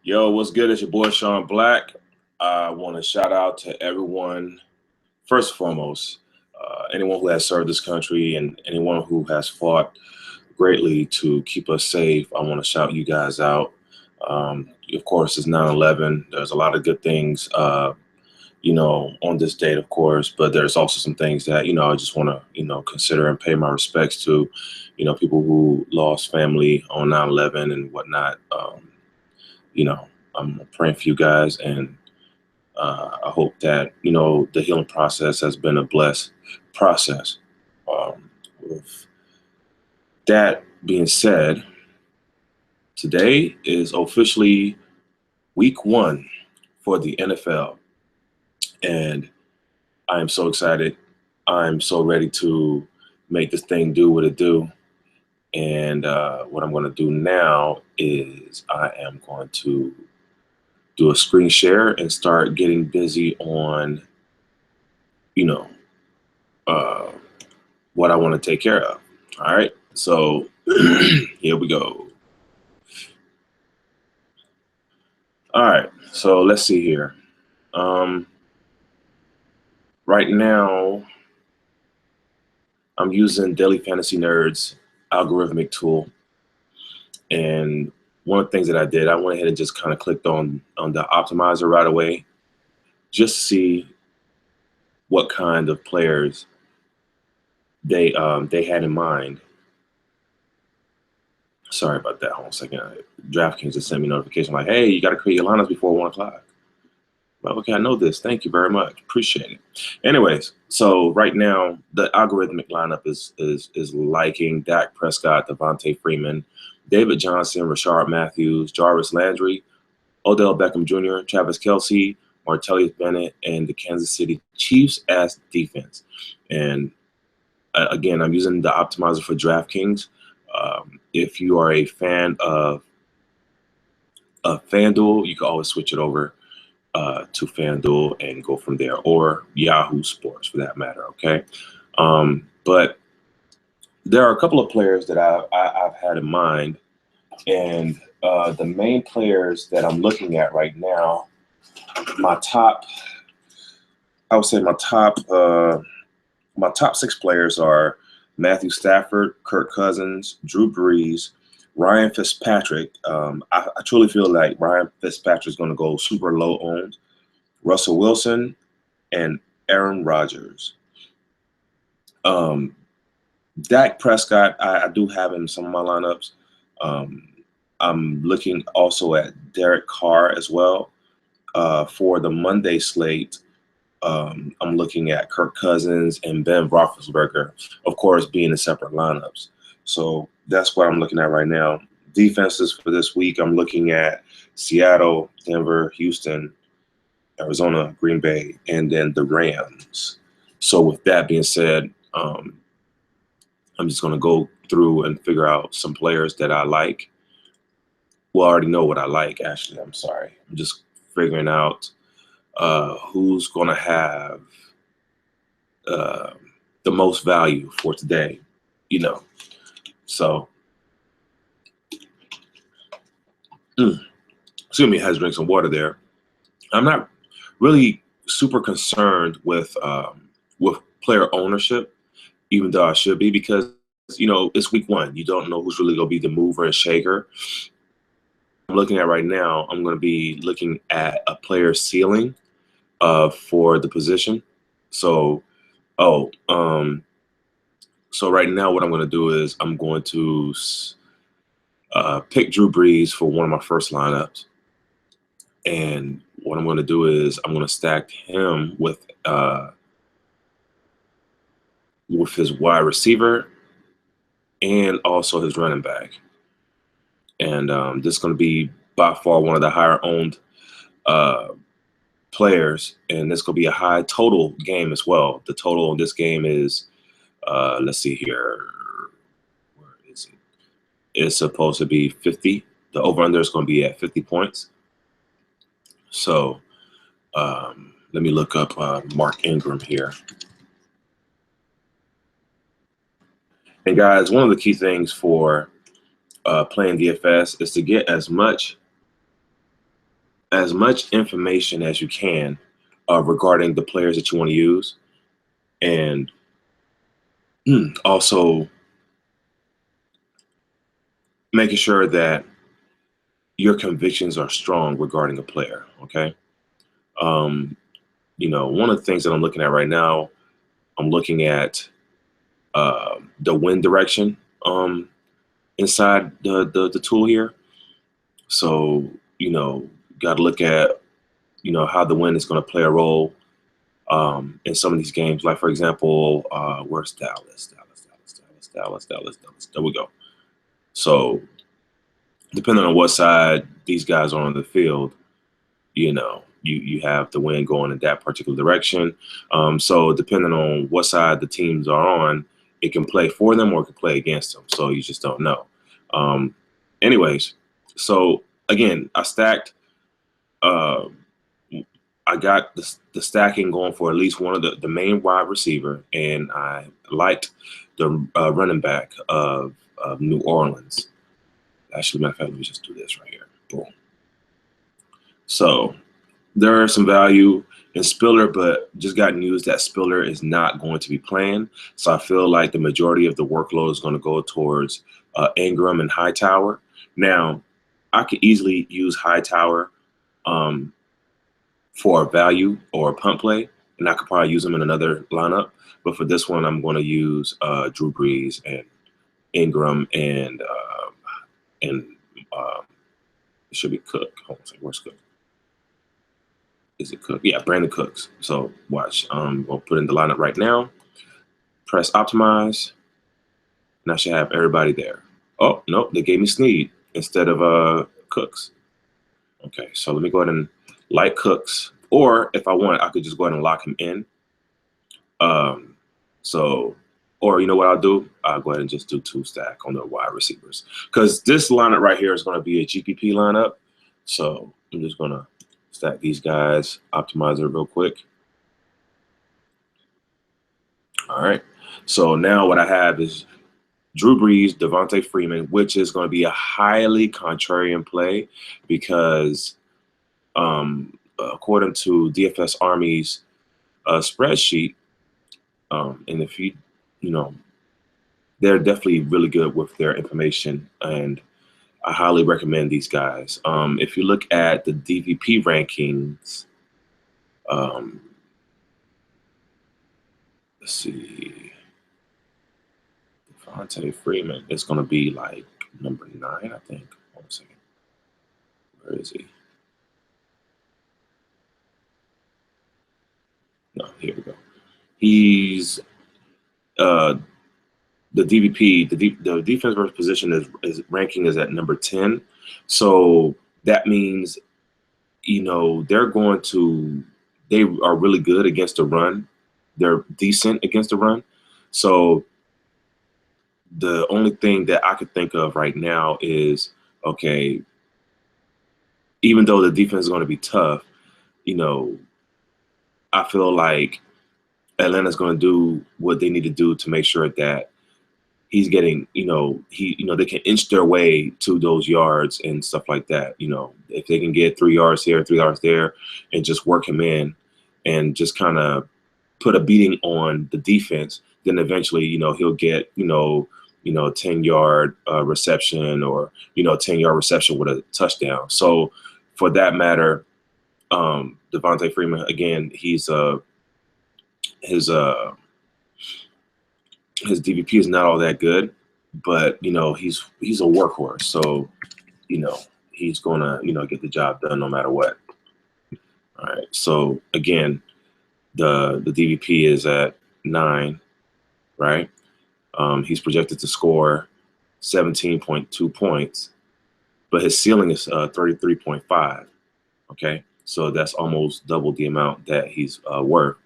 Yo, what's good? It's your boy Sean Black. I want to shout out to everyone, first and foremost, anyone who has served this country and anyone who has fought greatly to keep us safe. I want to shout you guys out. Of course, it's 9/11. There's a lot of good things, on this date, of course, but there's also some things that, I just want to, consider and pay my respects to, people who lost family on 9/11 and whatnot. You know, I'm praying for you guys, and I hope that the healing process has been a blessed process. With that being said, today is officially week 1 for the NFL, and I am so excited. I'm so ready to make this thing do what it do. And what I'm going to do now is I am going to do a screen share and start getting busy on, you know, uh, what I want to take care of. All right. So here we go. All right. So let's see here. Right now, I'm using Daily Fantasy Nerds algorithmic tool. And one of the things that I did, I went ahead and just kind of clicked on the optimizer right away, just to see what kind of players they had in mind. Sorry about that. Hold on a second. Draftkings just sent me a notification like, hey, you got to create your lineups before 1 o'clock. Well, okay, I know this. Thank you very much. Appreciate it. Anyways, so right now the algorithmic lineup is liking Dak Prescott, Devontae Freeman, David Johnson, Rashard Matthews, Jarvis Landry, Odell Beckham Jr., Travis Kelce, Martellus Bennett, and the Kansas City Chiefs as defense. And again, I'm using the optimizer for DraftKings. If you are a fan of FanDuel, you can always switch it over to FanDuel and go from there, or Yahoo Sports for that matter. Okay, but there are a couple of players that I've had in mind, and the main players that I'm looking at right now, I would say my top 6 players are Matthew Stafford, Kirk Cousins, Drew Brees, Ryan Fitzpatrick. I truly feel like Ryan Fitzpatrick is going to go super low owned. Russell Wilson and Aaron Rodgers. Dak Prescott, I do have him in some of my lineups. I'm looking also at Derek Carr as well. For the Monday slate, I'm looking at Kirk Cousins and Ben Roethlisberger, of course, being in separate lineups. So that's what I'm looking at right now. Defenses for this week, I'm looking at Seattle, Denver, Houston, Arizona, Green Bay, and then the Rams. So with that being said, I'm just going to go through and figure out some players that I like. Well, I already know what I like, actually. I'm sorry. I'm just figuring out who's going to have the most value for today, So, excuse me, I had to drink some water there. I'm not really super concerned with player ownership, even though I should be, because it's week 1. You don't know who's really going to be the mover and shaker. I'm looking at right now, I'm going to be looking at a player ceiling for the position. So, so right now what I'm going to do is I'm going to pick Drew Brees for one of my first lineups. And what I'm going to do is I'm going to stack him with his wide receiver and also his running back. And this is going to be by far one of the higher owned players, and this is going to be a high total game as well. The total in this game is, let's see here, where is it? It's supposed to be 50. The over-under is going to be at 50 points. So let me look up Mark Ingram here. And guys, one of the key things for playing DFS is to get as much as much information as you can regarding the players that you want to use, and also making sure that your convictions are strong regarding a player. Okay. One of the things that I'm looking at right now, I'm looking at the wind direction inside the tool here. So, got to look at, how the wind is going to play a role in some of these games. Like, for example, where's Dallas? Dallas. There we go. So, depending on what side these guys are on the field, you have the wind going in that particular direction. So depending on what side the teams are on, it can play for them or it can play against them. So you just don't know. Anyways, so again, I stacked. I got the stacking going for at least one of the main wide receiver, and I liked the running back of New Orleans. Actually, matter of fact, let me just do this right here. Boom. So there is some value in Spiller, but just got news that Spiller is not going to be playing. So I feel like the majority of the workload is going to go towards Ingram and Hightower. Now, I could easily use Hightower for a value or a punt play, and I could probably use him in another lineup. But for this one, I'm going to use Drew Brees and Ingram and it should be Cook. Hold on a second, where's Cook? Is it Cook? Yeah, Brandon Cooks. So watch. We'll put in the lineup right now. Press optimize. And I should have everybody there. Oh, no, they gave me Snead instead of Cooks. Okay, so let me go ahead and like Cooks. Or if I want, I could just go ahead and lock him in. Or you know what I'll do? I'll go ahead and just do 2 stack on the wide receivers. Because this lineup right here is going to be a GPP lineup. So I'm just going to stack these guys, optimize it real quick. All right. So now what I have is Drew Brees, Devontae Freeman, which is going to be a highly contrarian play because according to DFS Army's spreadsheet, and if they're definitely really good with their information, and I highly recommend these guys. If you look at the DVP rankings, let's see, Devontae Freeman is going to be like number 9, I think. Hold on a second. Where is he? No, here we go. He's the DVP, the defense versus position is ranking is at number 10. So that means, they are really good against the run. They're decent against the run. So the only thing that I could think of right now is, okay, even though the defense is going to be tough, I feel like Atlanta's going to do what they need to do to make sure that he's getting, they can inch their way to those yards and stuff like that. If they can get 3 yards here, 3 yards there, and just work him in and just kind of put a beating on the defense, then eventually, he'll get, 10-yard reception or, 10-yard reception with a touchdown. So for that matter, Devontae Freeman, again, his DVP is not all that good, but he's a workhorse, so he's gonna get the job done no matter what. All right, so again, the DVP is at 9, right? He's projected to score 17.2 points, but his ceiling is 33.5. Okay, so that's almost double the amount that he's worth.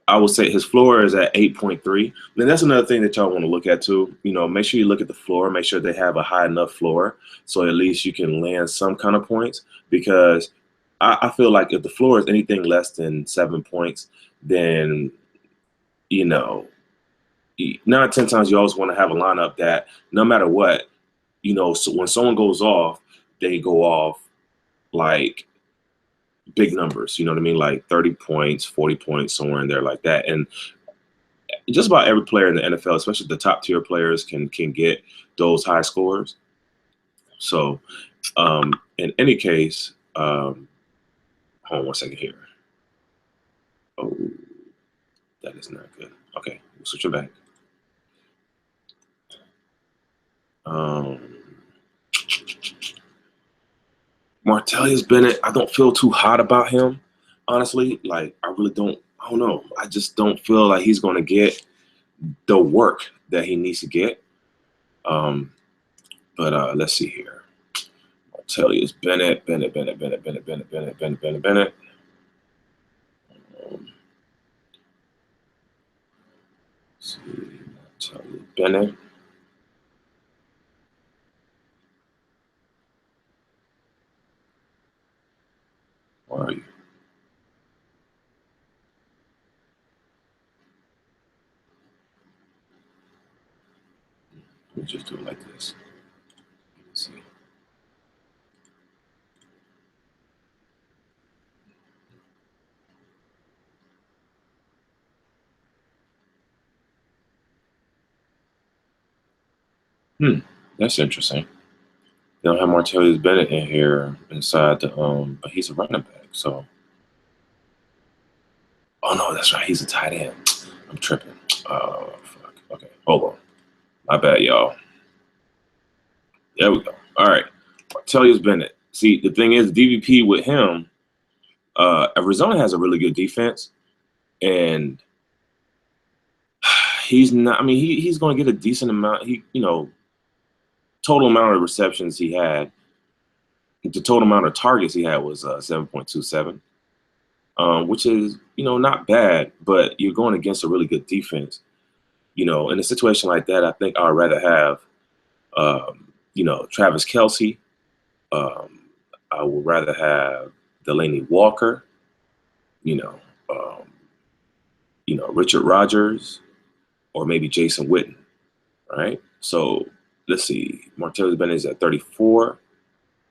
I would say his floor is at 8.3. Then that's another thing that y'all want to look at too. Make sure you look at the floor. Make sure they have a high enough floor so at least you can land some kind of points. Because I feel like if the floor is anything less than 7 points, then 9 out of 10 times you always want to have a lineup that no matter what, so when someone goes off, they go off like big numbers, you know what I mean? Like 30 points, 40 points, somewhere in there like that. And just about every player in the NFL, especially the top tier players, can get those high scores. So in any case, hold on 1 second here. Oh, that is not good. Okay, we'll switch it back. Martellus Bennett, I don't feel too hot about him, honestly. Like, I really don't. I don't know. I just don't feel like he's going to get the work that he needs to get. But let's see here. Martellus Bennett. Let's see, Martellus Bennett. Where are you? Let me just do it like this. Let's see. That's interesting. They don't have Martellus Bennett in here inside the but he's a running back, so. Oh no, that's right. He's a tight end. I'm tripping. Oh fuck. Okay, hold on. My bad, y'all. There we go. All right. Martellus Bennett. See, the thing is, DVP with him, Arizona has a really good defense, and he's not. I mean, he's going to get a decent amount. Total amount of receptions he had, the total amount of targets he had was 7.27, which is not bad. But you're going against a really good defense. In a situation like that, I think I'd rather have, Travis Kelce. I would rather have Delaney Walker. Um, Richard Rodgers, or maybe Jason Witten. Right. So let's see. Martellus Bennett is at 34.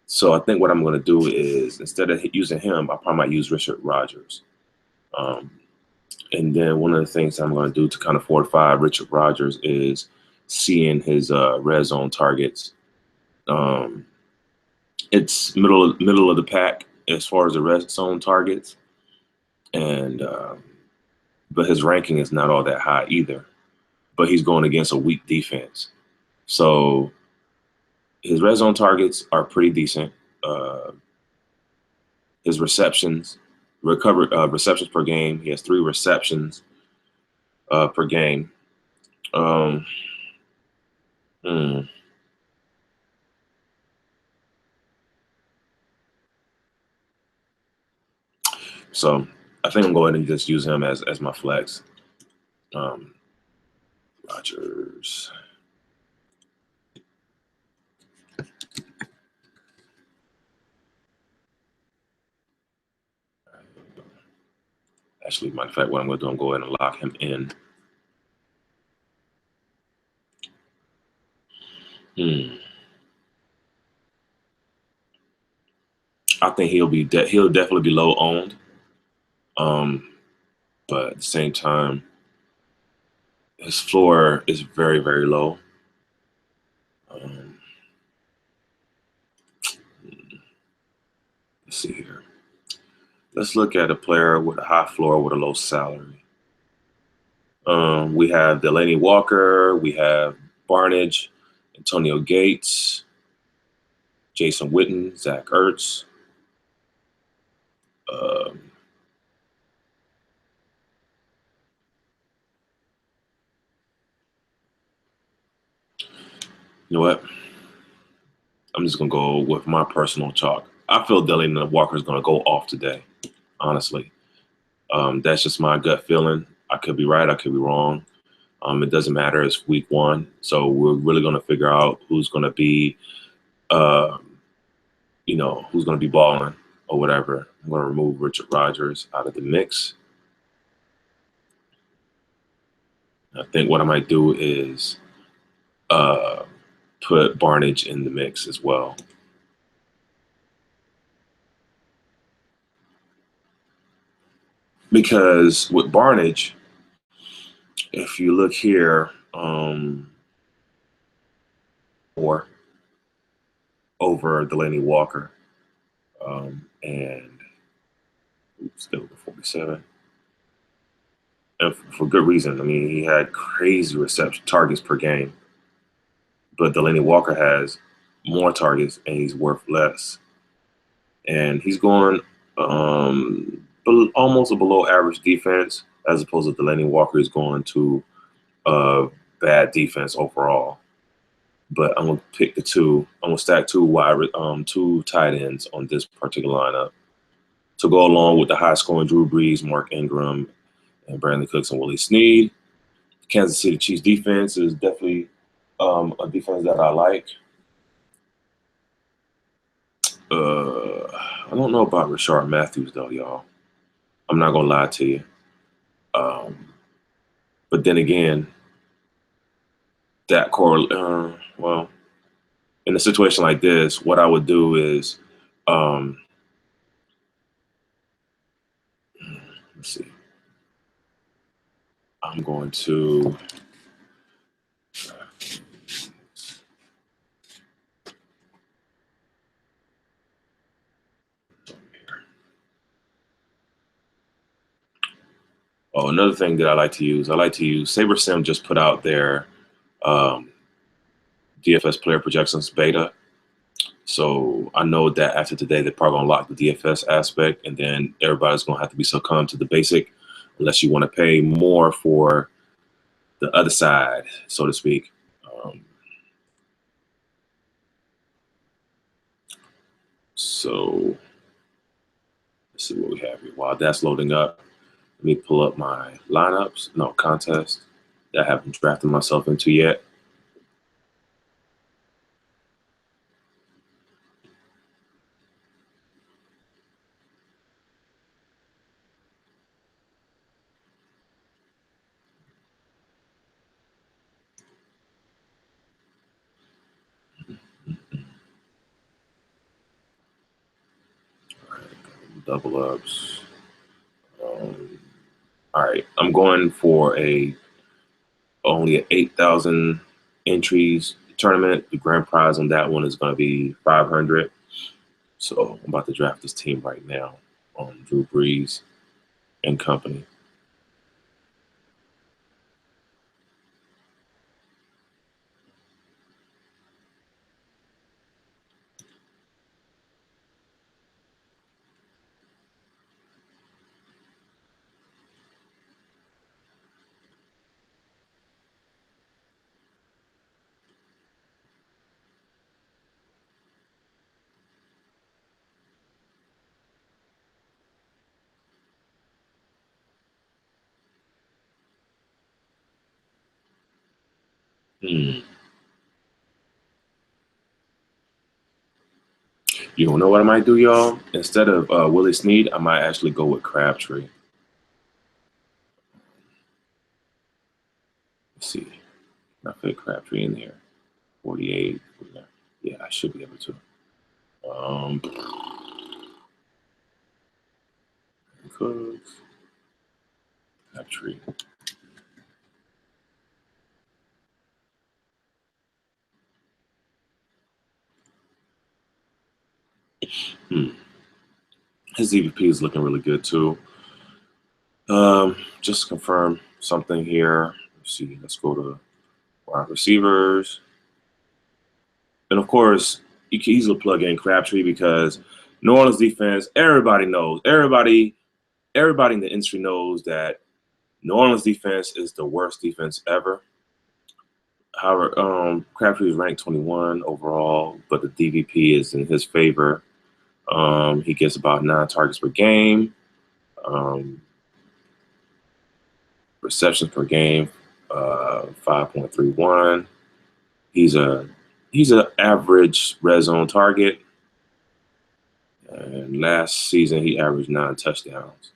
So I think what I'm going to do is, instead of using him, I probably might use Richard Rodgers. And then one of the things I'm going to do to kind of fortify Richard Rodgers is seeing his red zone targets. It's middle of the pack as far as the red zone targets, and but his ranking is not all that high either. But he's going against a weak defense, so his red zone targets are pretty decent. His receptions per game. He has 3 receptions per game. So I think I'm going to just use him as my flex. Rodgers. Actually, matter of fact, what I'm going to do, I'm going to go ahead and lock him in. I think he'll definitely be low owned. But at the same time, his floor is very, very low. Let's see here. Let's look at a player with a high floor with a low salary. We have Delaney Walker. We have Barnage, Antonio Gates, Jason Witten, Zach Ertz. You know what? I'm just going to go with my personal chalk. I feel Delaney Walker is going to go off today, honestly. That's just my gut feeling. I could be right. I could be wrong. It doesn't matter. It's week 1. So we're really going to figure out who's going to be, who's going to be balling or whatever. I'm going to remove Richard Rodgers out of the mix. I think what I might do is put Barnage in the mix as well. because with Barnage, if you look here, or over Delaney Walker, and still the 47, and for good reason. I mean, he had crazy reception targets per game, but Delaney Walker has more targets and he's worth less, and he's going almost a below average defense, as opposed to Delaney Walker is going to bad defense overall. But I'm gonna pick the two. I'm gonna stack two tight ends on this particular lineup to go along with the high scoring Drew Brees, Mark Ingram, and Brandon Cooks and Willie Snead. Kansas City Chiefs defense is definitely a defense that I like. I don't know about Rashard Matthews though, y'all. I'm not gonna lie to you. But then again, that well, in a situation like this, what I would do is, let's see. I'm going to another thing that I like to use SaberSim just put out their DFS player projections beta. So I know that after today, they're probably gonna lock the DFS aspect, and then everybody's gonna have to be succumb to the basic, unless you want to pay more for the other side, so to speak. So let's see what we have here. While that's loading up, let me pull up my lineups. No, contest that I haven't drafted myself into yet. Double ups. All right, I'm going for only an 8,000 entries tournament. The grand prize on that one is going to be 500. So I'm about to draft this team right now on Drew Brees and company. You don't know what I might do, y'all? Instead of Willie Snead, I might actually go with Crabtree. Let's see. I fit Crabtree in there. 48. Yeah, I should be able to. Cooks. Crabtree. His EVP is looking really good too. Just to confirm something here. Let's see. Let's go to wide receivers. And of course, you can easily plug in Crabtree because New Orleans defense, everybody knows. Everybody in the industry knows that New Orleans defense is the worst defense ever. However, Crabtree is ranked 21 overall, but the DVP is in his favor. He gets about 9 targets per game. Receptions per game, 5.31. He's an average red zone target. And last season, he averaged 9 touchdowns.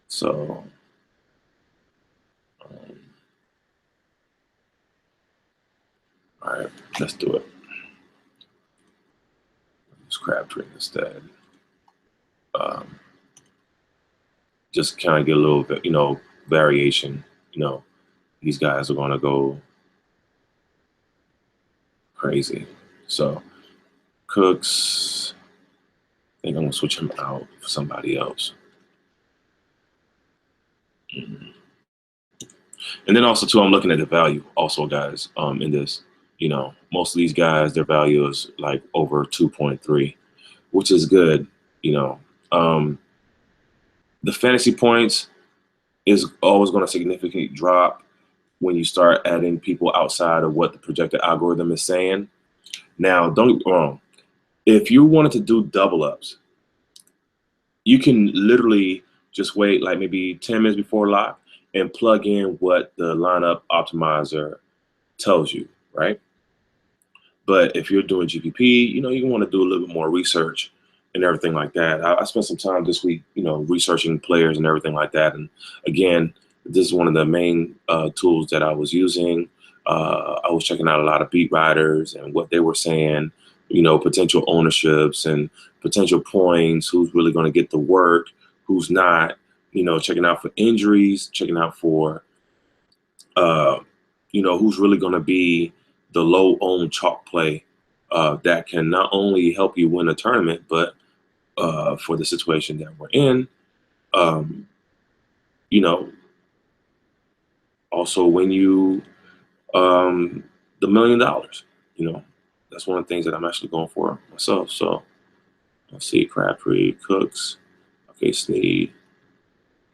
So, all right, let's do it. Use Crabtree instead. just kind of get a little bit, variation. These guys are going to go crazy. So Cooks, I think I'm going to switch him out for somebody else. Mm-hmm. And then also too, I'm looking at the value also, guys, in this. Most of these guys, their value is like over 2.3, which is good. The fantasy points is always going to significantly drop when you start adding people outside of what the projected algorithm is saying. Now, don't get me wrong. If you wanted to do double ups, you can literally just wait like maybe 10 minutes before lock and plug in what the lineup optimizer tells you, right? But if you're doing GPP, you want to do a little bit more research and everything like that. I spent some time this week, researching players and everything like that. And again, this is one of the main tools that I was using. I was checking out a lot of beat writers and what they were saying, potential ownerships and potential points, who's really going to get the work, who's not, checking out for injuries, checking out for, who's really going to be the low owned chalk play that can not only help you win a tournament, but for the situation that we're in, also win you the $1 million. That's one of the things that I'm actually going for myself. So let's see, Crabtree, Cooks, okay, Snead.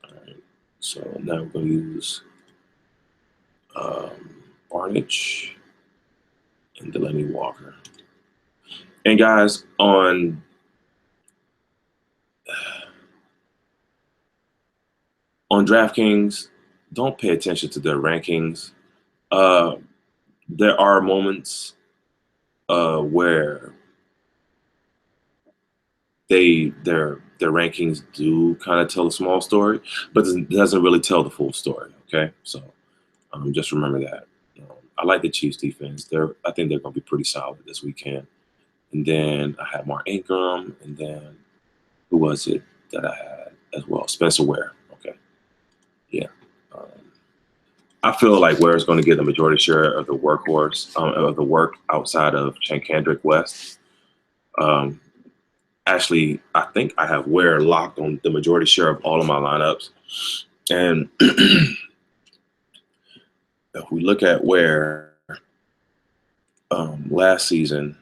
All right. So now we're going to use Barnage and Delaney Walker. And guys, on DraftKings, don't pay attention to their rankings. There are moments where their rankings do kind of tell a small story, but it doesn't really tell the full story. Okay, so just remember that. I like the Chiefs defense. I think they're going to be pretty solid this weekend. And then I had Mark Ingram, and then who was it that I had as well? Spencer Ware. Okay, yeah. I feel like Ware is going to get the majority share of the workhorse of the work outside of Chancandrick West. Actually, I think I have Ware locked on the majority share of all of my lineups. And if we look at Ware last season,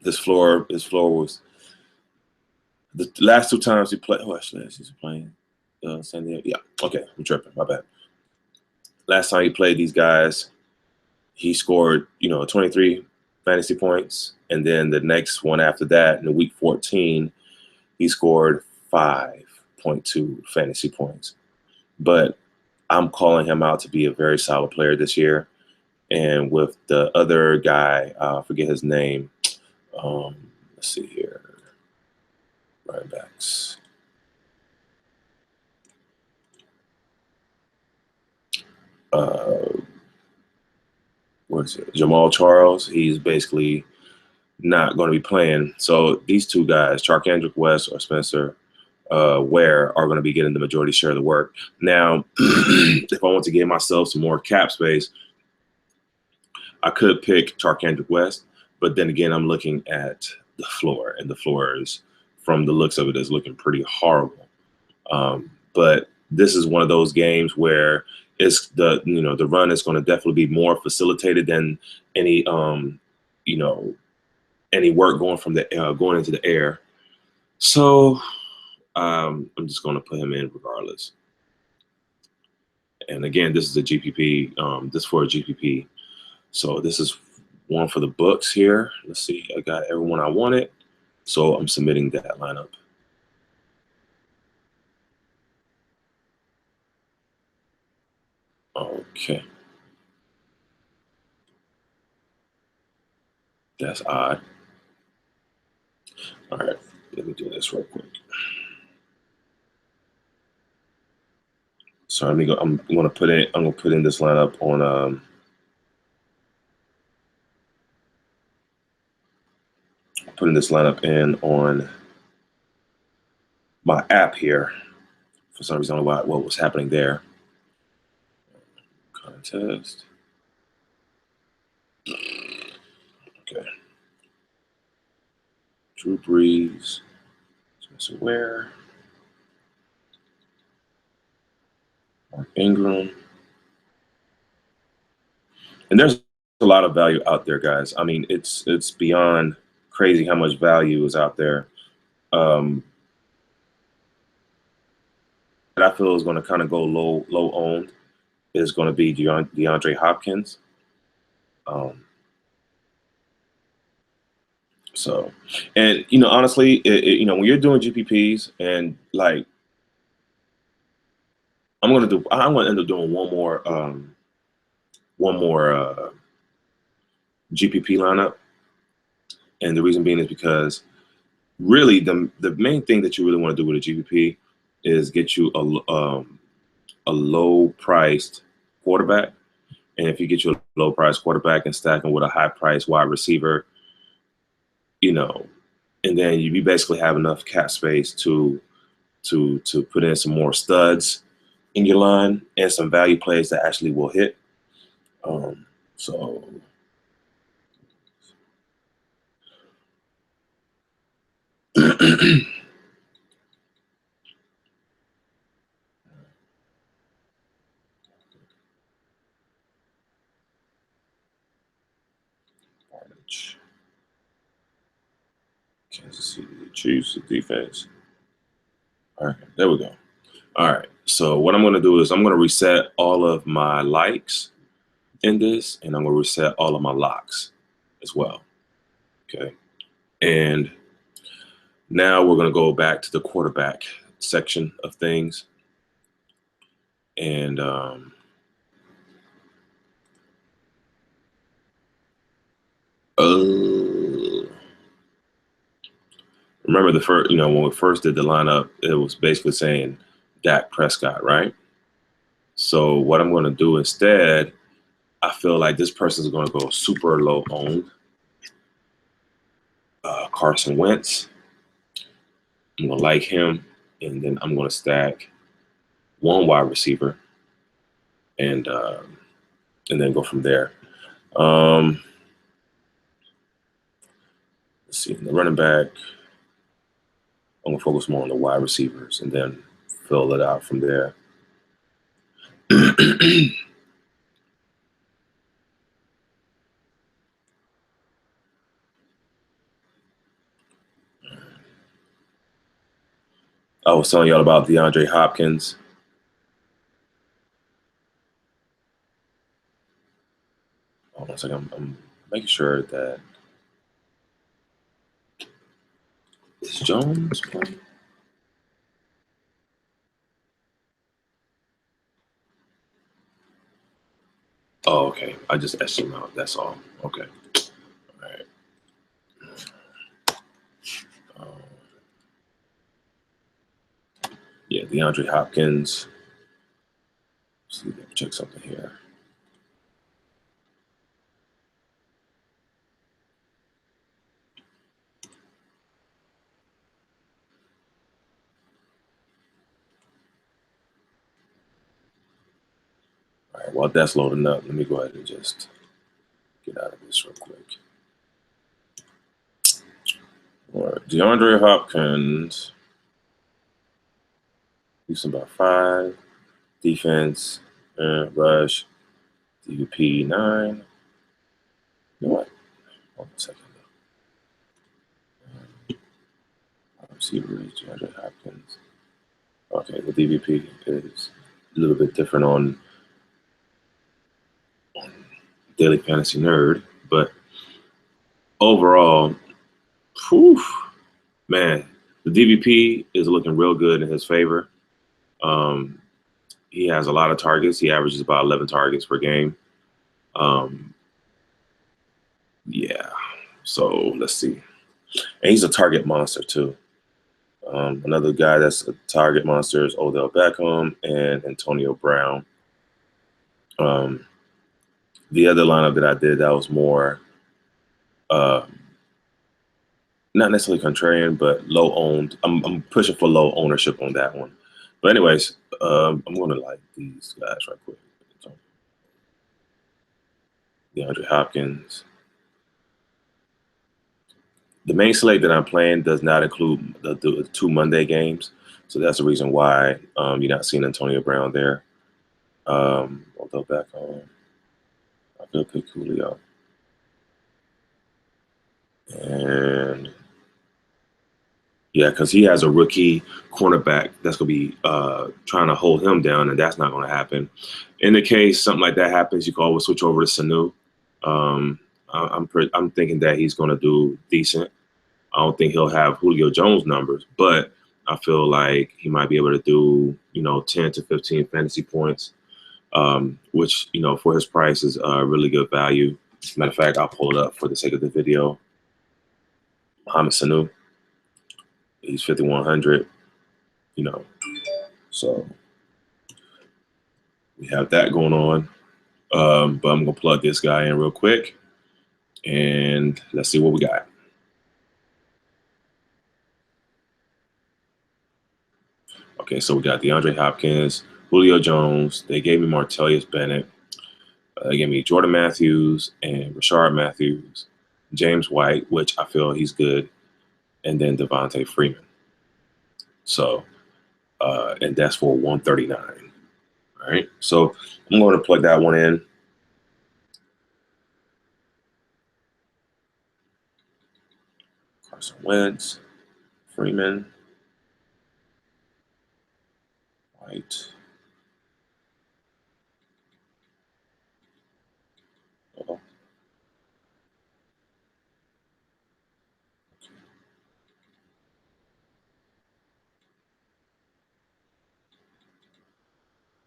his floor was the last two times he played. Oh, actually, he's playing San Diego. Yeah, okay, I'm tripping. My bad. Last time he played these guys, he scored, 23 fantasy points. And then the next one after that, in the week 14, he scored 5.2 fantasy points. But I'm calling him out to be a very solid player this year. And with the other guy, I forget his name. Let's see here. Right backs. What is it? Jamal Charles. He's basically not going to be playing. So these two guys, Charkandrick West or Spencer Ware, are going to be getting the majority share of the work. Now, if I want to give myself some more cap space, I could pick Charkandrick West, but then again, I'm looking at the floor, and the floor is, from the looks of it, is looking pretty horrible. But this is one of those games where it's the run is going to definitely be more facilitated than any any work going from the going into the air. So I'm just going to put him in regardless. And again, this is a GPP. This for a GPP. So this is one for the books here. Let's see. I got everyone I wanted. So I'm submitting that lineup. Okay. That's odd. All right. Let me do this real quick. So I'm gonna put in this lineup on putting this lineup in on my app here. For some reason, I don't know what was happening there. Contest. Okay. Drew Brees. Spencer Ware. Mark Ingram. And there's a lot of value out there, guys. I mean, it's beyond crazy how much value is out there. That I feel is going to kind of go low owned is going to be DeAndre Hopkins. So, and honestly, when you're doing GPPs and like, I'm going to end up doing one more GPP lineup, and the reason being is because really the main thing that you really want to do with a GPP is get you a low priced quarterback, and if you get you a low priced quarterback and stack him with a high priced wide receiver, and then you basically have enough cap space to put in some more studs in your line and some value plays that actually will hit. So Kansas City Chiefs defense. All right, there we go. All right, so what I'm going to do is I'm going to reset all of my likes in this, and I'm going to reset all of my locks as well. Okay, and now we're going to go back to the quarterback section of things, and remember the first, when we first did the lineup, it was basically saying Dak Prescott, right? So what I'm going to do instead, I feel like this person is going to go super low owned. Carson Wentz. I'm going to like him, and then I'm going to stack one wide receiver, and then go from there. Let's see, the running back, I'm going to focus more on the wide receivers and then fill it out from there. I was telling y'all about DeAndre Hopkins. Hold on a second. I'm making sure that is Jones playing? Oh, okay. I just S'd him out. That's all. Okay. All right. Yeah, DeAndre Hopkins. Let's see, let me check something here. All right, while that's loading up, let me go ahead and just get out of this real quick. All right, DeAndre Hopkins. Houston about 5. Defense, rush, DVP 9. You know what? Hold on a second. Receivers, DeAndre Hopkins. Okay, the DVP is a little bit different on Daily Fantasy Nerd, but overall, man, the DVP is looking real good in his favor. He has a lot of targets. He averages about 11 targets per game. Yeah, so let's see. And he's a target monster too. Another guy that's a target monster is Odell Beckham and Antonio Brown. The other lineup that I did that was more not necessarily contrarian, but low owned. I'm pushing for low ownership on that one. But anyways, I'm going to like these guys right quick. So, DeAndre Hopkins. The main slate that I'm playing does not include the 2 Monday games, so that's the reason why you're not seeing Antonio Brown there. I'll go back on. I will pick Julio. And yeah, because he has a rookie cornerback that's going to be trying to hold him down, and that's not going to happen. In the case something like that happens, you can always switch over to Sanu. I'm thinking that he's going to do decent. I don't think he'll have Julio Jones numbers, but I feel like he might be able to do 10 to 15 fantasy points, which for his price is really good value. Matter of fact, I'll pull it up for the sake of the video. Mohamed Sanu, he's 5,100. So we have that going on. But I'm gonna plug this guy in real quick, and let's see what we got. Okay, so we got DeAndre Hopkins, Julio Jones. They gave me Martellus Bennett. They gave me Jordan Matthews and Rashard Matthews, James White, which I feel he's good, and then Devontae Freeman. So, and that's for 139. All right, so I'm going to plug that one in. Carson Wentz, Freeman, White.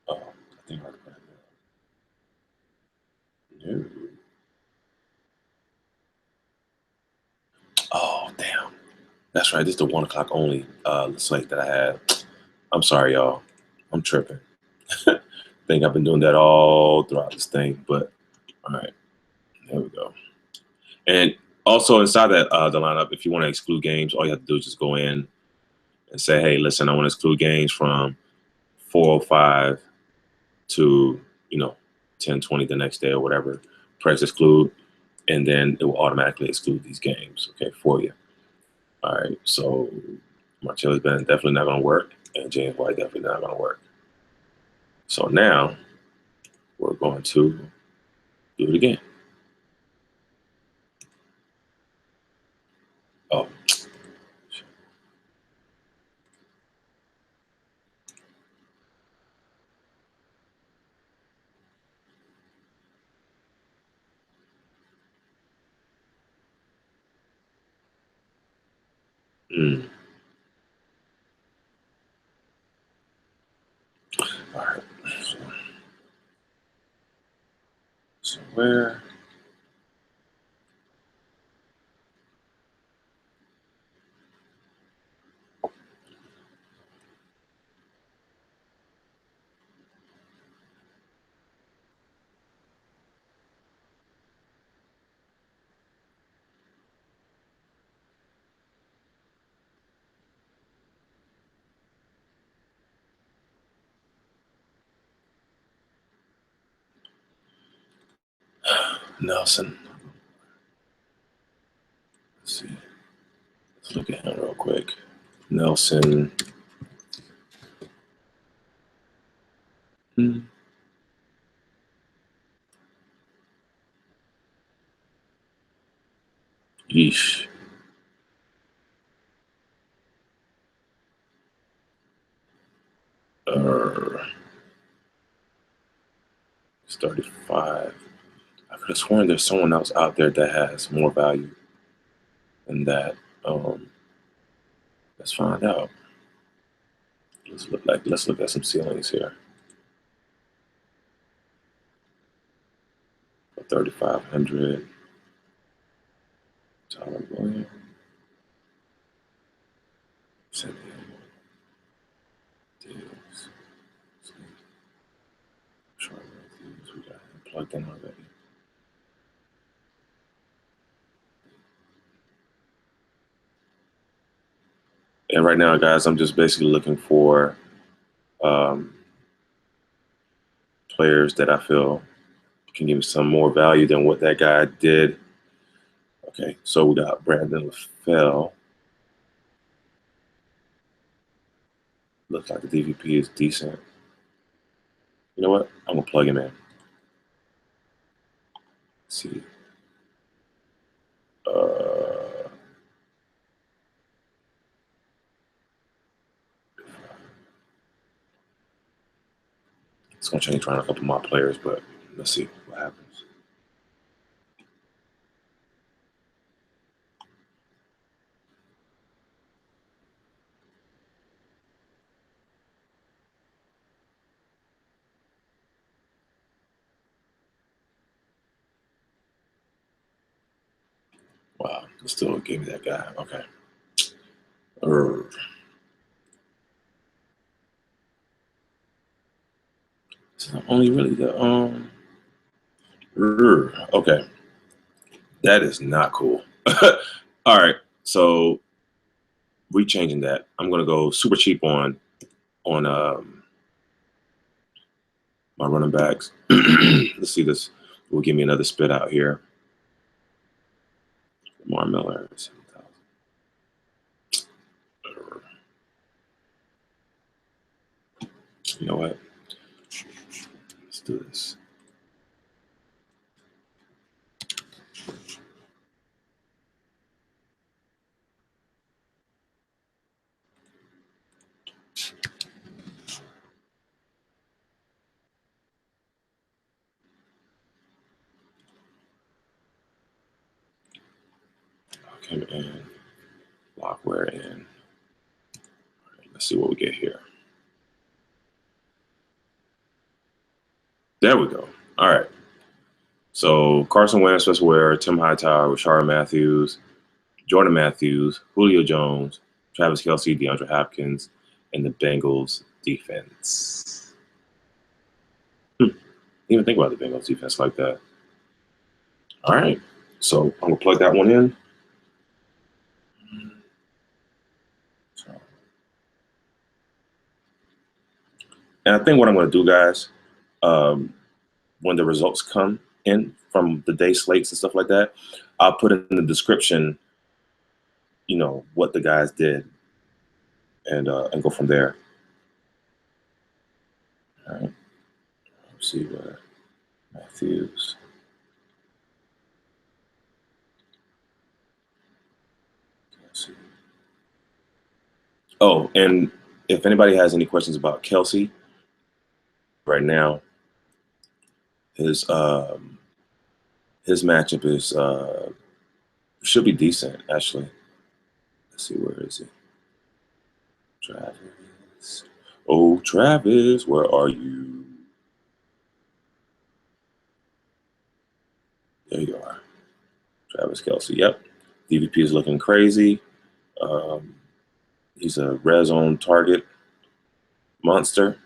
Oh, I think I put no. Oh, damn. That's right. This is the 1 o'clock only slate that I had. I'm sorry, y'all. I'm tripping. I think I've been doing that all throughout this thing, but all right. There we go. And also inside that the lineup, if you want to exclude games, all you have to do is just go in and say, hey, listen, I want to exclude games from 4:05 to 10:20 the next day or whatever. Press exclude, and then it will automatically exclude these games, okay, for you. All right, so Martellus Bennett definitely not going to work, and James White definitely not going to work. So now we're going to do it again. Oh. Mm. All right. So where? Nelson. Let's see. Let's look at him real quick. Nelson. Yeesh. It's 35. I could have sworn there's someone else out there that has more value than that. Let's find out. Let's look at some ceilings here. 3,500. Tyler Williams. Deals. We got him plugged in already. And right now, guys, I'm just basically looking for players that I feel can give me some more value than what that guy did. Okay, so we got Brandon LaFell. Looks like the DVP is decent. You know what? I'm gonna plug him in. Let's see. It's gonna change around a couple more players, but let's see what happens. Wow, it still gave me that guy. Okay. It's not only really the okay. That is not cool. All right, so rechanging that. I'm gonna go super cheap on my running backs. Let's see this. Will give me another spit out here. Lamar Miller. You know what? Let's do this. Come in. Lockware in. Let's see what we get here. There we go. All right. So Carson Wentz, Spencer Ware, Tim Hightower, Rashard Matthews, Jordan Matthews, Julio Jones, Travis Kelce, DeAndre Hopkins, and the Bengals defense. Didn't even think about the Bengals defense like that. All right. So I'm going to plug that one in. And I think what I'm going to do, guys, when the results come in from the day slates and stuff like that, I'll put in the description, you know, what the guys did and go from there. All right. Let's see where Matthews. Let's see. Oh, and if anybody has any questions about Kelce, right now, his matchup is should be decent actually. Let's see, where is he? Travis. Oh, Travis, where are you? There you are. Travis Kelce. Yep. DVP is looking crazy. He's a red zone target monster,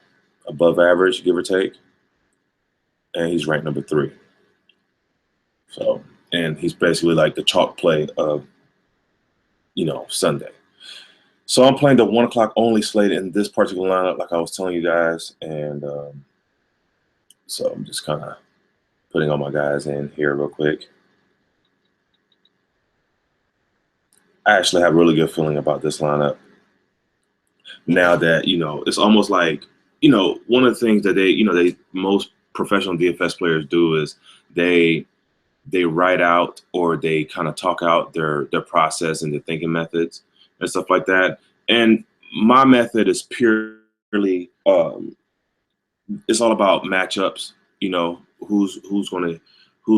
above average, give or take. And he's ranked number 3. So, and he's basically like the chalk play of, you know, Sunday. So I'm playing the 1 o'clock only slate in this particular lineup, like I was telling you guys. And so I'm just kind of putting all my guys in here real quick. I actually have a really good feeling about this lineup. Now that, you know, it's almost like, you know, one of the things that most professional DFS players do is they write out or they kind of talk out their process and their thinking methods and stuff like that. And my method is purely it's all about matchups. You know, who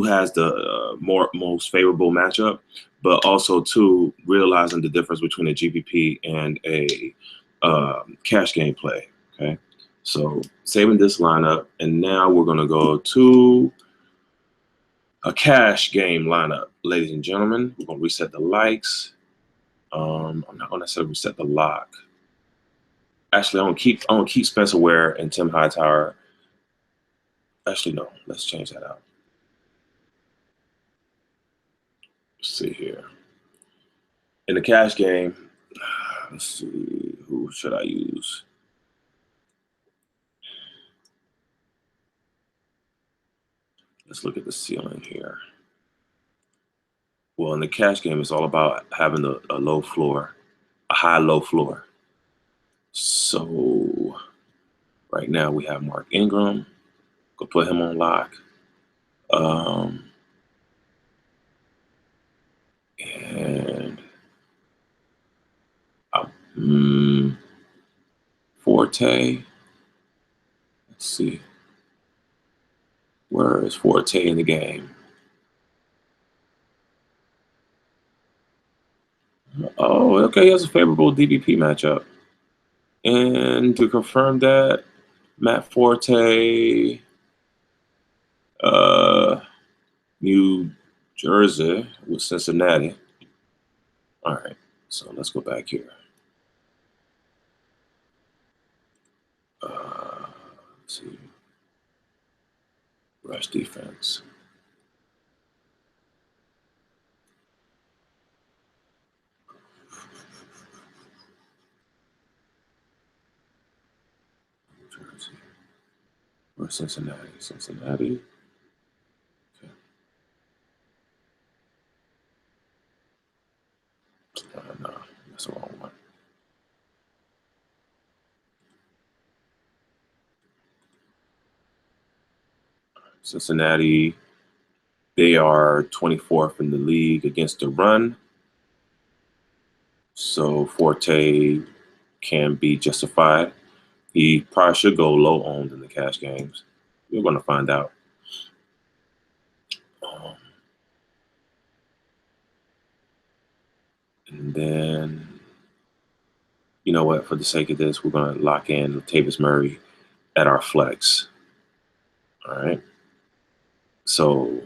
has the most favorable matchup, but also too realizing the difference between a GPP and a cash game play. Okay, so saving this lineup, and now we're gonna go to a cash game lineup, ladies and gentlemen. We're gonna reset the likes. I'm not gonna necessarily reset the lock. Actually, I'm gonna keep Spencer Ware and Tim Hightower. Actually, no. Let's change that out. Let's see here. In the cash game, Let's see, who should I use? Let's look at the ceiling here. Well, in the cash game, it's all about having a low floor, a high-low floor. So right now we have Mark Ingram. Go put him on lock. And Forte. Let's see. Where is Forte in the game? Oh, okay. He has a favorable DBP matchup. And to confirm that, Matt Forte, New Jersey with Cincinnati. All right. So let's go back here. Let's see. Rush defense. New Jersey. Or Cincinnati. Cincinnati. Okay. No, that's the wrong one. Cincinnati, they are 24th in the league against the run. So Forte can be justified. He probably should go low owned in the cash games. We're going to find out. And then, you know what? For the sake of this, we're going to lock in Latavius Murray at our flex. All right. So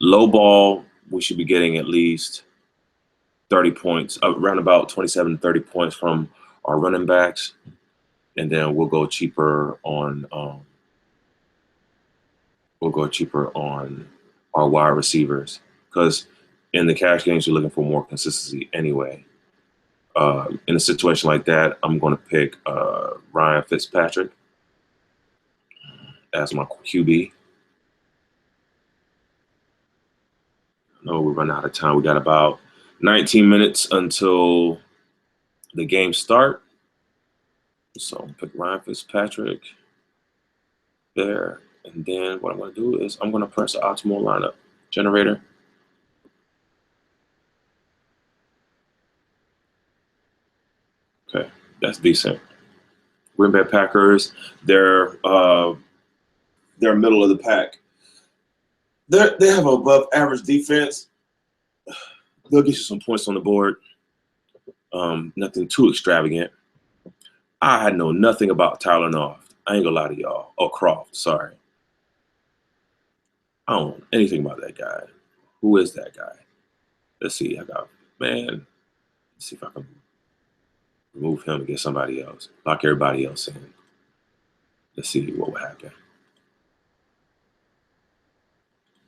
low ball, we should be getting at least 30 points, around about 27 to 30 points from our running backs. And then we'll go cheaper on our wide receivers, because in the cash games you're looking for more consistency anyway. In a situation like that, I'm going to pick Ryan Fitzpatrick as my QB. No, we're running out of time. We got about 19 minutes until the game start. So I'm going to pick Ryan Fitzpatrick there. And then what I'm going to do is I'm going to press the optimal lineup generator. Okay, that's decent. Green Bay Packers, they're middle of the pack. They have an above average defense. They'll get you some points on the board. Nothing too extravagant. I know nothing about Tyler Noft. I ain't gonna lie to y'all. Oh, Croft, sorry. I don't know anything about that guy. Who is that guy? Let's see. Let's see if I can remove him and get somebody else. Lock everybody else in. Let's see what will happen.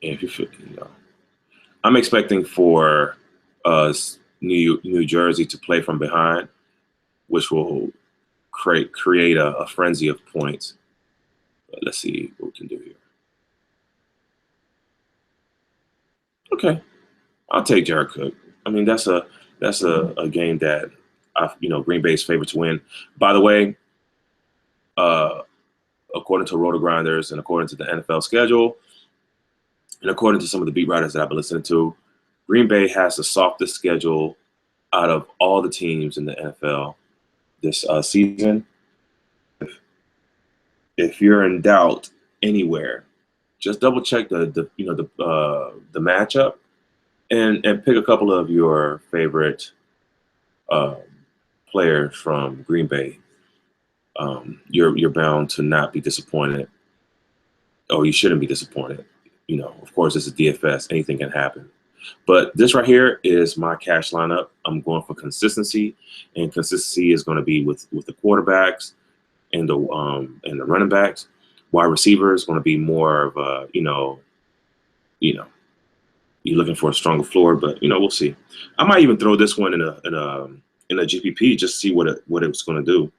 And if you feel, I'm expecting for New Jersey to play from behind, which will create a frenzy of points. But let's see what we can do here. Okay, I'll take Jared Cook. I mean, that's a game that Green Bay's favorite to win. By the way, according to Roto Grinders and according to the NFL schedule, and according to some of the beat writers that I've been listening to, Green Bay has the softest schedule out of all the teams in the NFL this season. If you're in doubt anywhere, just double check the matchup and pick a couple of your favorite players from Green Bay. You're bound to not be disappointed. Oh, you shouldn't be disappointed. Of course, it's a DFS. Anything can happen. But this right here is my cash lineup. I'm going for consistency, and consistency is going to be with the quarterbacks and the running backs. Wide receiver is going to be more of a you're looking for a stronger floor, but we'll see. I might even throw this one in in a GPP, just see what it was going to do.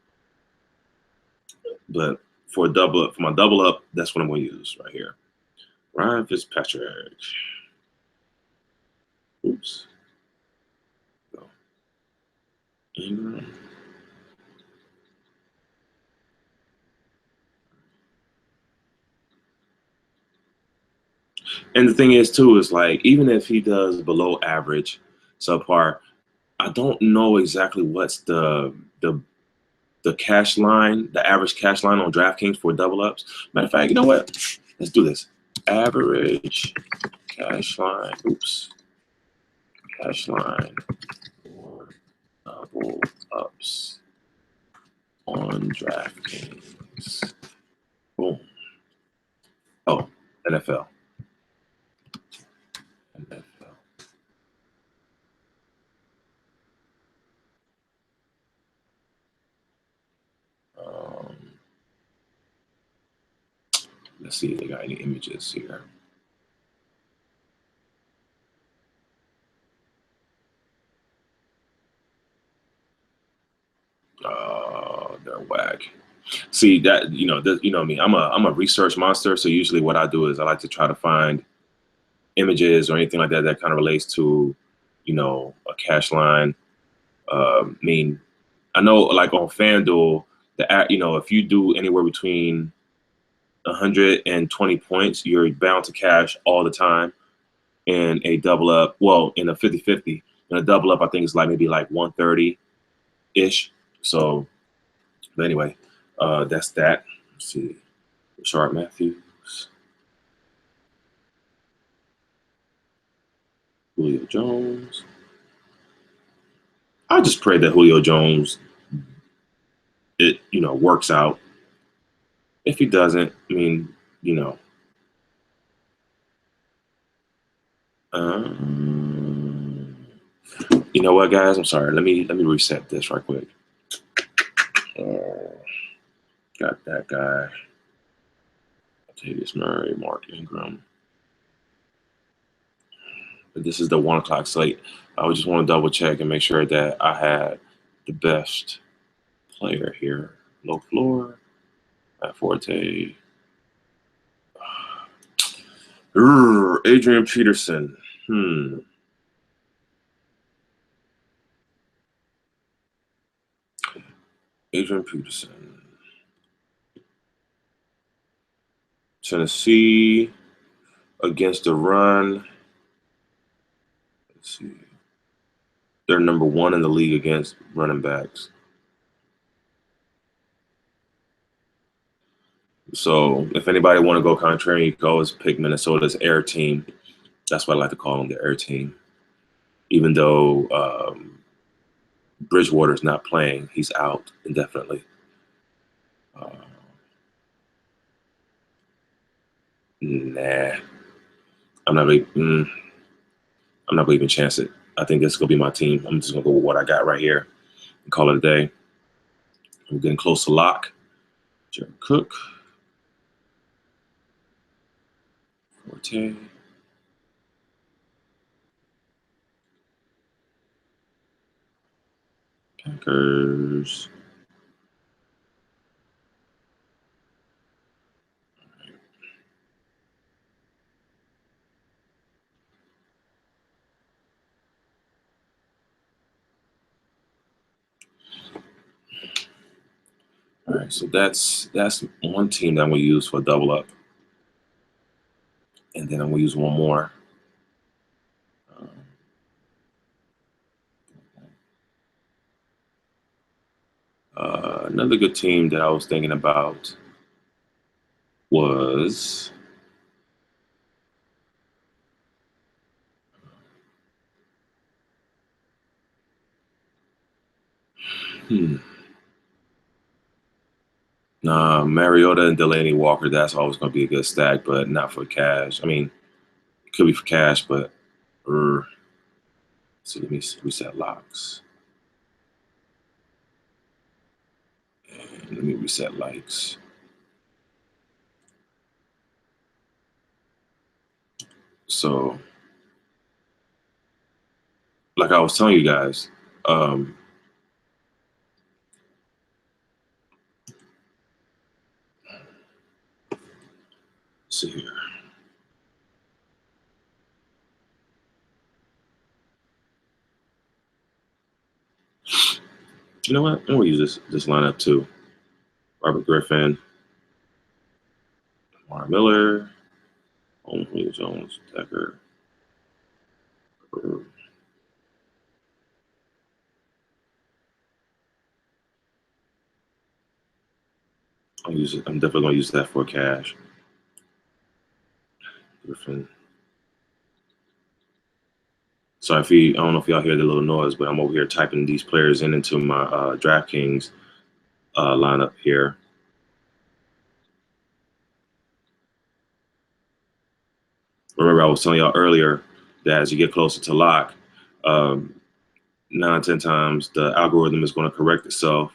But for a double up, for my double up, that's what I'm going to use right here. Ryan Fitzpatrick. Oops. Go. Ingram. And the thing is, too, is like, even if he does below average, subpar, I don't know exactly what's the cash line, the average cash line on DraftKings for double ups. Matter of fact, you know what? Let's do this. Average cash line. Oops. Cash line for double ups on DraftKings. Boom. Oh, NFL. NFL. Let's see if they got any images here. They're whack. See that you know me. I'm a research monster. So usually what I do is I like to try to find images or anything like that that kind of relates to, a cash line. I mean, I know like on FanDuel, if you do anywhere between 120 points, you're bound to cash all the time. In a double up, well, in a 50-50, in a double up, I think it's like maybe like 130-ish. So, but anyway, that's that. Let's see. Rashard Matthews. Julio Jones. I just pray that Julio Jones, works out. If he doesn't, I mean, you know what, guys? I'm sorry. Let me reset this right quick. Got that guy. Latavius Murray, Mark Ingram. But this is the 1 o'clock slate. I just want to double check and make sure that I had the best player here. Low floor, at Forte. Adrian Peterson. Adrian Peterson. Tennessee against the run. Let's see. They're number 1 in the league against running backs. So if anybody want to go contrary, you can always pick Minnesota's air team. That's what I like to call them, the air team. Even though Bridgewater's not playing, he's out indefinitely. Nah, I'm not really even chance it. I think this is gonna be my team. I'm just gonna go with what I got right here and call it a day. I'm getting close to lock. Jared Cook, Forte. Packers. All right, so that's one team that I'm gonna use for a double up, and then I'm gonna use one more. Another good team that I was thinking about was Nah, Mariota and Delaney Walker. That's always going to be a good stack, but not for cash. I mean, it could be for cash, but so let me reset locks. And let me reset likes. So, like I was telling you guys, Let's see here. You know what? I'm gonna use this lineup too. Robert Griffin, Mark Miller, Julio Jones, Decker. I'm definitely gonna use that for cash. Griffin. Sorry if I don't know if y'all hear the little noise, but I'm over here typing these players into my Draftkings lineup here. Remember, I was telling y'all earlier that as you get closer to lock, 9 10 times the algorithm is going to correct itself,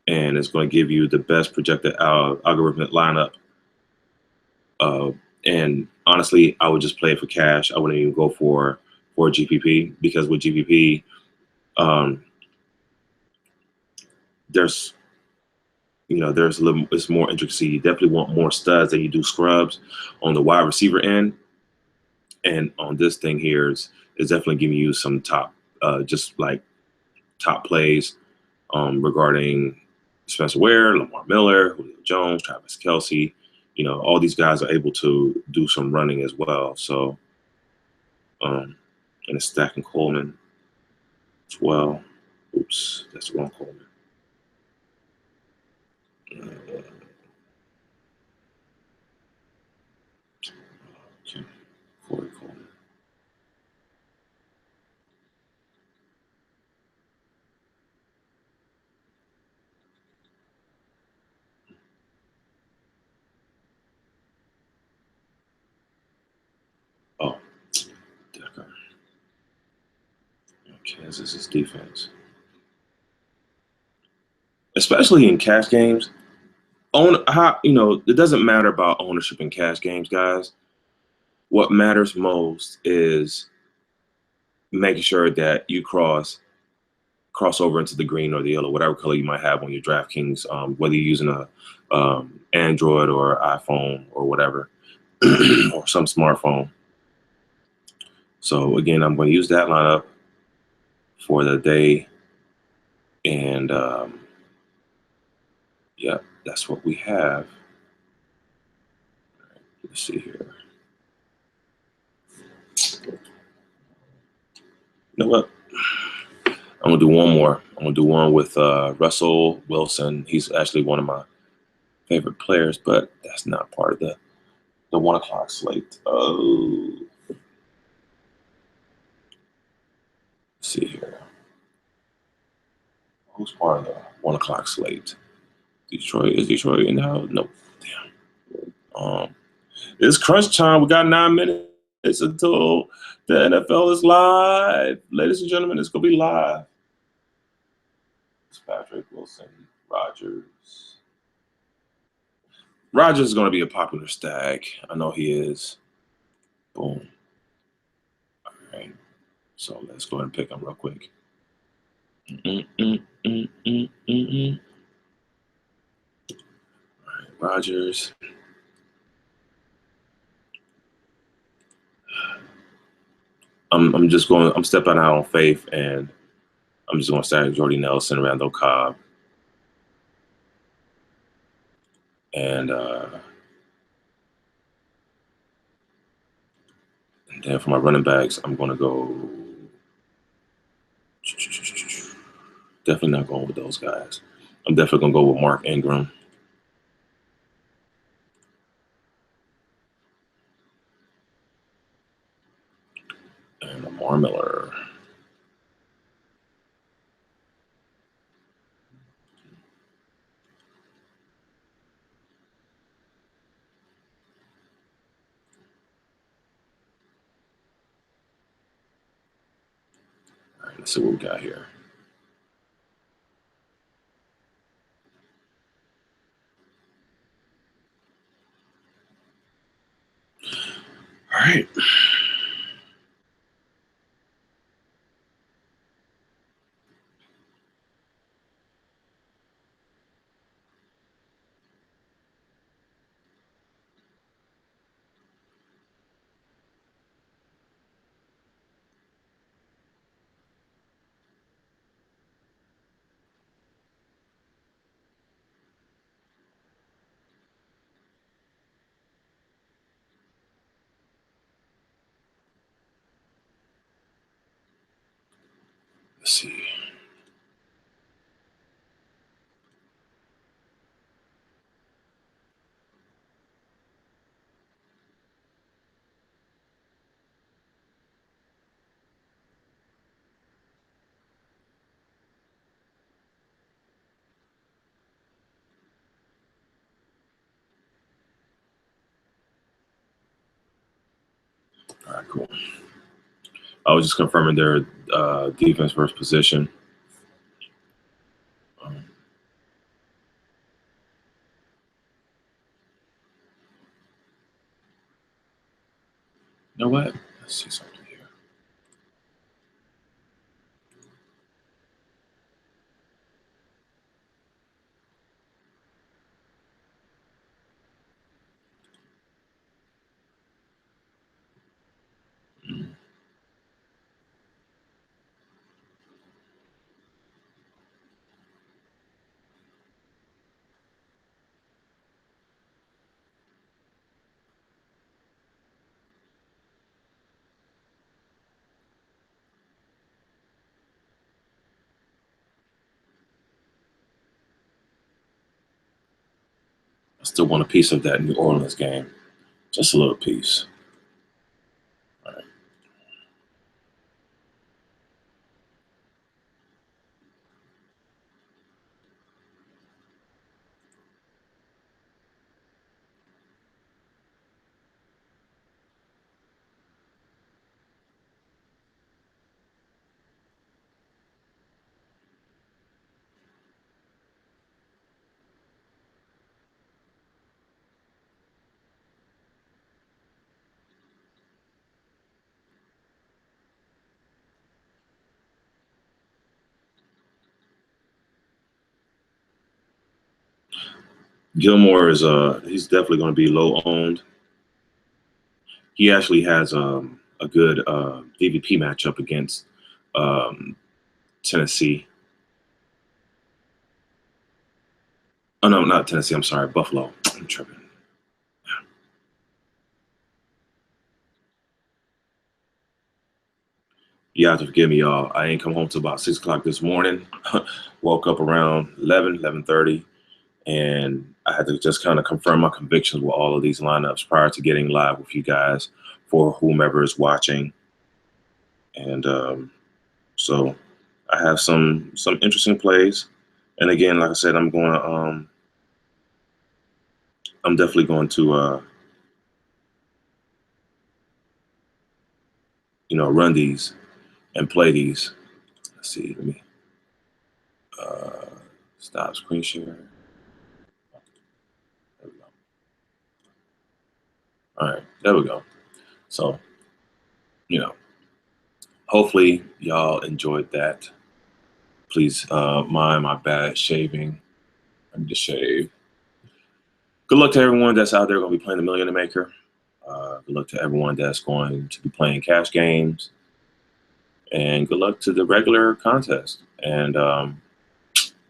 and it's going to give you the best projected algorithmic lineup. And honestly, I would just play it for cash. I wouldn't even go for GPP, because with GPP, there's it's more intricacy. You definitely want more studs than you do scrubs on the wide receiver end. And on this thing here is definitely giving you some top, just like top plays regarding Spencer Ware, Lamar Miller, Julio Jones, Travis Kelce. All these guys are able to do some running as well. So, and it's stacking Coleman as well. Oops, that's the wrong Coleman. Okay, Corey Coleman. Oh, Decker. Kansas's defense, especially in cash games. It doesn't matter about ownership in cash games, guys. What matters most is making sure that you cross over into the green or the yellow, whatever color you might have on your DraftKings, whether you're using a Android or iPhone or whatever, or some smartphone. So again, I'm going to use that lineup for the day, and yeah, that's what we have. Let's see here. You know what? I'm gonna do one more. I'm gonna do one with Russell Wilson. He's actually one of my favorite players, but that's not part of the 1 o'clock slate. Oh, let's see here. Who's part of the 1 o'clock slate? Detroit. Is Detroit in the house? Nope. Damn. It's crunch time. We got 9 minutes until the NFL is live. Ladies and gentlemen, it's gonna be live. It's Patrick Wilson, Rodgers. Rodgers is gonna be a popular stack. I know he is. Boom. All right. So let's go ahead and pick him real quick. All right, Rodgers. I'm stepping out on faith, and I'm just gonna stack Jordy Nelson, Randall Cobb, and then for my running backs, I'm gonna go. Definitely not going with those guys. I'm definitely gonna go with Mark Ingram. And Lamar Miller. All right, let's see what we got here. All right. Let's see. All right, cool. I was just confirming their defense versus position. You know what? Let's see something here. I still want a piece of that New Orleans game. Just a little piece. All right. Gilmore is he's definitely going to be low owned. He actually has a good DVP matchup against Tennessee. Oh no, not Tennessee. I'm sorry, Buffalo. I'm tripping. You have to forgive me, y'all. I ain't come home till about 6 o'clock this morning. Woke up around 11:30, and I had to just kind of confirm my convictions with all of these lineups prior to getting live with you guys for whomever is watching. And so I have some interesting plays. And again, like I said, I'm definitely going to run these and play these. Let's see, let me stop screen share. There we go. All right, there we go. So, hopefully y'all enjoyed that. Please mind my bad shaving. I need to shave. Good luck to everyone that's out there going to be playing the Millionaire Maker. Good luck to everyone that's going to be playing cash games. And good luck to the regular contest. And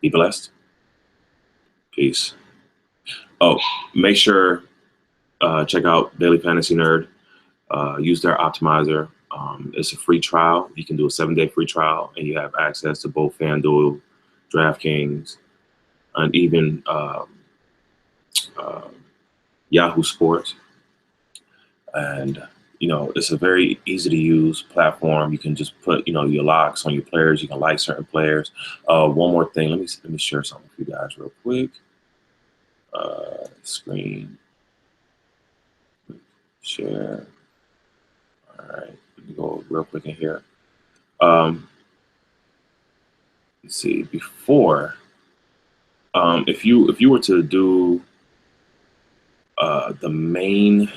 be blessed. Peace. Oh, make sure check out Daily Fantasy Nerd. Use their optimizer. It's a free trial. You can do a 7-day free trial, and you have access to both FanDuel, Drafkings, and even Yahoo Sports. And it's a very easy to use platform. You can just put your locks on your players. You can like certain players. One more thing. Let me share something with you guys real quick. Screen share. All right, let me go real quick in here. Let's see. Before, if you were to do the main,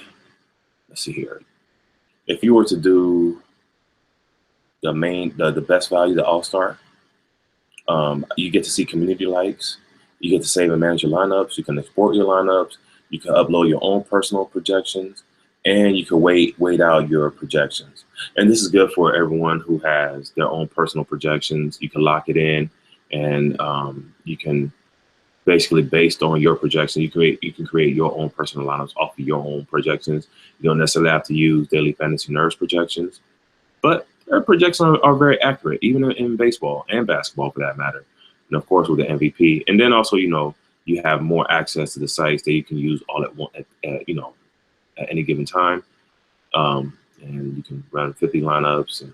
let's see here. If you were to do the best value, the All-Star, you get to see community likes. You get to save and manage your lineups. You can export your lineups. You can upload your own personal projections, and you can wait out your projections. And this is good for everyone who has their own personal projections. You can lock it in, and you can basically, based on your projection, you can create your own personal lineups off of your own projections. You don't necessarily have to use Daily Fantasy Nerds projections, but their projections are very accurate, even in baseball and basketball for that matter. And of course with the MVP. And then also, you have more access to the sites that you can use all at one, at any given time. And you can run 50 lineups and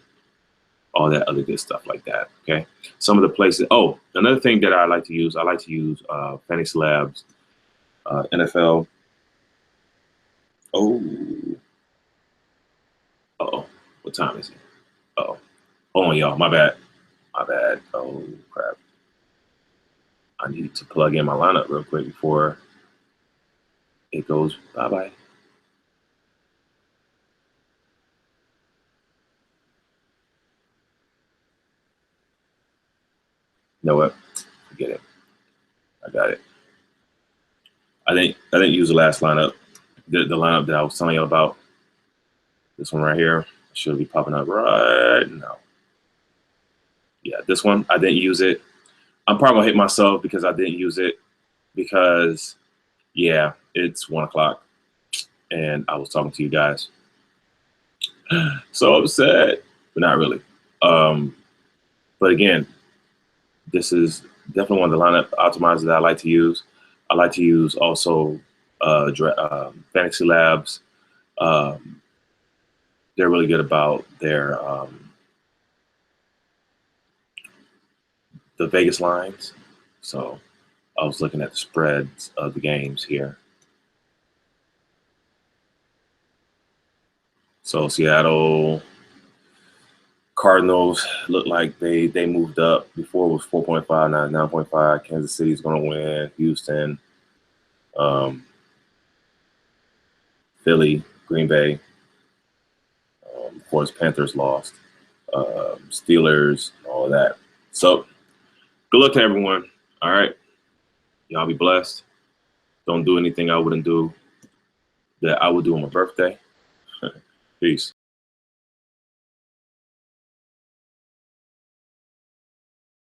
all that other good stuff like that. Okay. Some of the places. Oh, another thing that I like to use Fantasy Labs, NFL. Oh, oh, what time is it? Oh, hold on, y'all. My bad. My bad. Oh, crap. I need to plug in my lineup real quick before it goes bye-bye. You know what? Forget it. I got it. I didn't use the last lineup. The lineup that I was telling you about. This one right here should be popping up right now. Yeah, this one, I didn't use it. I'm probably gonna hit myself because I didn't use it because, yeah, it's 1 o'clock and I was talking to you guys. So upset, but not really. But again, this is definitely one of the lineup optimizers that I like to use. I like to use also Fantasy Labs. They're really good about their the Vegas lines. So I was looking at the spreads of the games here. So Seattle Cardinals look like they moved up. Before it was 4.5, now it's 9.5. Kansas City is going to win. Houston, Philly, Green Bay. Of course, Panthers lost. Steelers, all of that. So good luck to everyone. All right. Y'all be blessed. Don't do anything I wouldn't do that I would do on my birthday. Peace.